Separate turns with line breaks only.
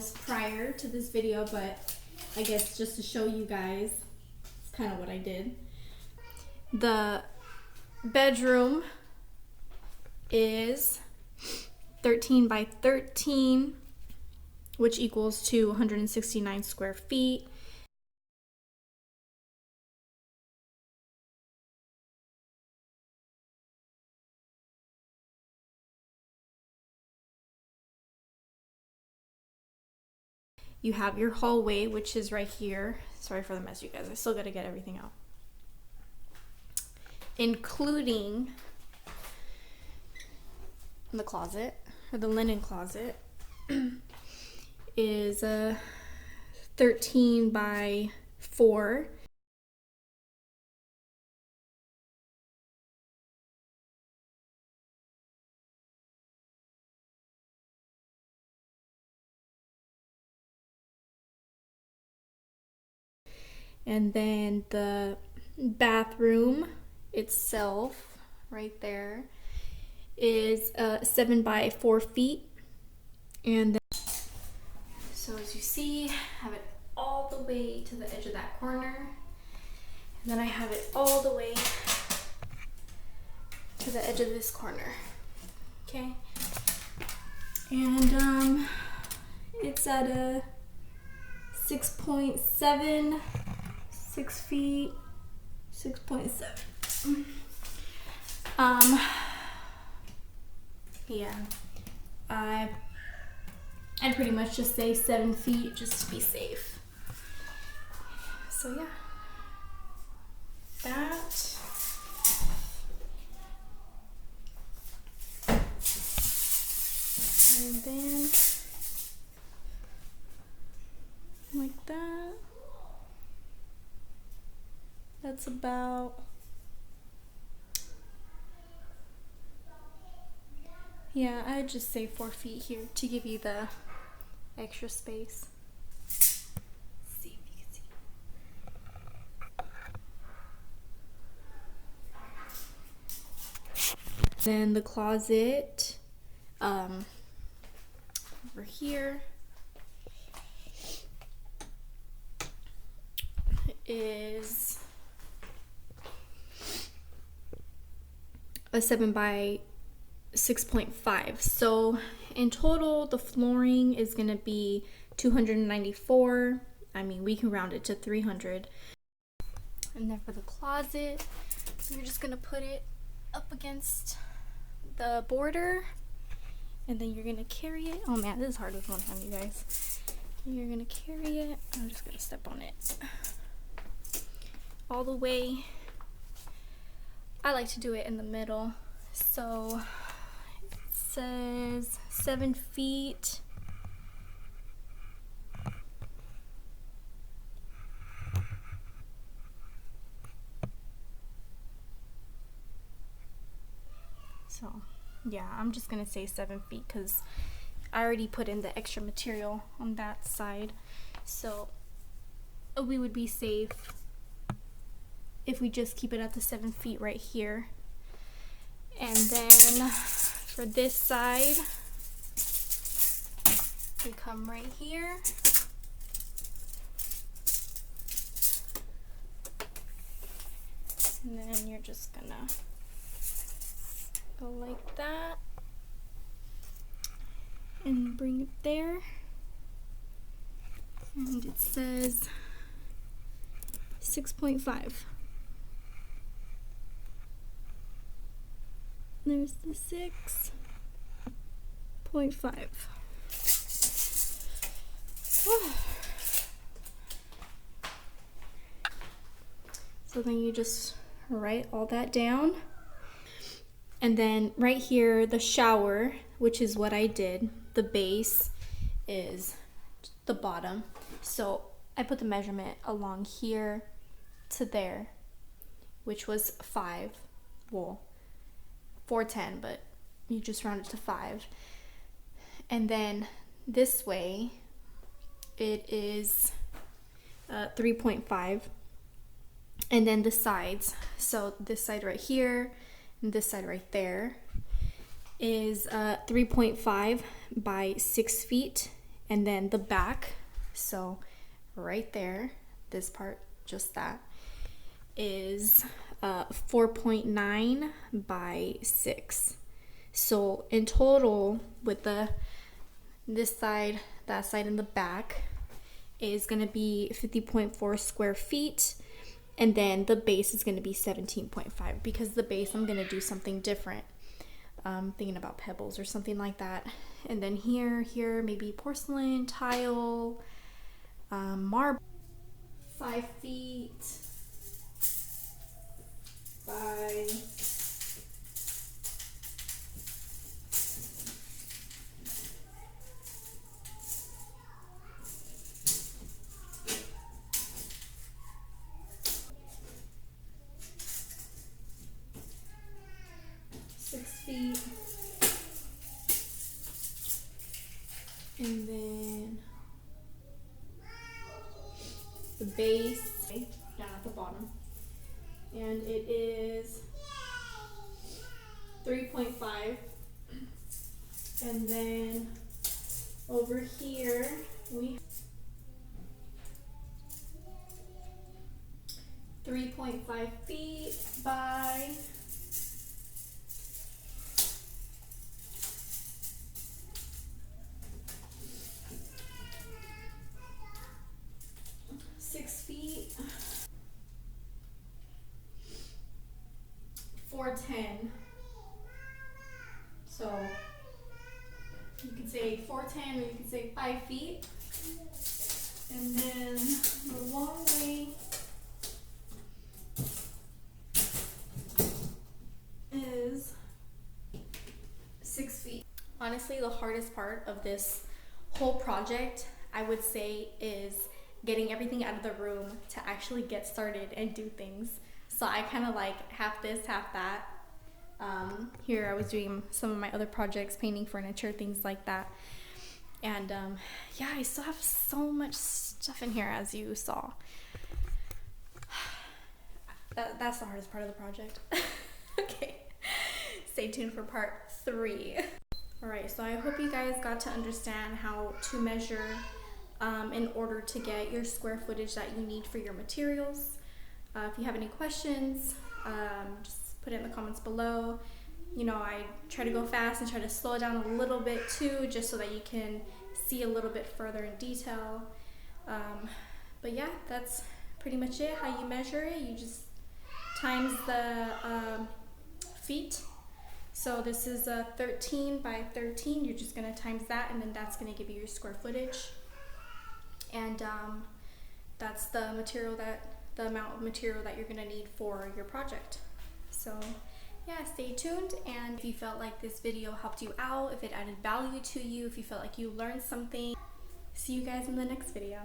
videos prior to this video, but I guess just to show you guys, it's kind of what I did. The bedroom is 13 by 13, which equals to 169 square feet. You have your hallway, which is right here. Sorry for the mess, you guys. I still got to get everything out. Including the closet, or the linen closet, is a 13 by 4. And then the bathroom itself, right there, is 7 by 4 feet. And then, so as you see, I have it all the way to the edge of that corner. And then I have it all the way to the edge of this corner. Okay. And it's at a 6.7, 6 feet, 6.7. Yeah, I'd pretty much just say 7 feet just to be safe. So yeah, that. And then like that. That's about, yeah, I'd just say 4 feet here to give you the extra space. Let's see if you can see. Then the closet over here is a 7 by 6.5. So in total, the flooring is going to be 294. I mean, we can round it to 300. And then for the closet, you're just going to put it up against the border, and then you're going to carry it. Oh man, this is hard with one hand, you guys. You're going to carry it. I'm just going to step on it all the way. I like to do it in the middle. So it says 7 feet. So yeah, I'm just gonna say 7 feet because I already put in the extra material on that side. So we would be safe if we just keep it at the 7 feet right here. And then for this side, we come right here. And then you're just gonna go like that and bring it there. And it says 6.5. There's the 6.5. So then you just write all that down. And then right here, the shower, which is what I did, the base is the bottom. So I put the measurement along here to there, which was 5. Well, 410, but you just round it to 5. And then this way, it is 3.5. And then the sides, so this side right here and this side right there is 3.5 by 6 feet, And then the back, so right there, this part, just that, is 4.9 by 6. So in total, with this side, that side, and the back, is going to be 50.4 square feet. And then the base is going to be 17.5, because the base I'm going to do something different. Thinking about pebbles or something like that. And then here maybe porcelain, tile, marble. 5 feet by 6 feet, and then the base down at the bottom, and it is 3.5, and then over here we 3.5 feet by 6 feet, 410. So you could say 410, or you could say 5 feet. And then the long way is 6 feet. Honestly, the hardest part of this whole project, I would say, is getting everything out of the room to actually get started and do things. So I kind of like half this, half that. Here I was doing some of my other projects, painting furniture, things like that. And yeah, I still have so much stuff in here, as you saw. That's the hardest part of the project. Okay, stay tuned for part 3. Alright, so I hope you guys got to understand how to measure in order to get your square footage that you need for your materials. If you have any questions, just put it in the comments below. You know, I try to go fast and try to slow it down a little bit too, just so that you can see a little bit further in detail. But yeah, that's pretty much it. How you measure it, you just times the feet. So this is a 13 by 13. You're just going to times that, and then that's going to give you your square footage. And that's the amount of material that you're going to need for your project. So yeah, stay tuned. And if you felt like this video helped you out, if it added value to you, if you felt like you learned something, see you guys in the next video.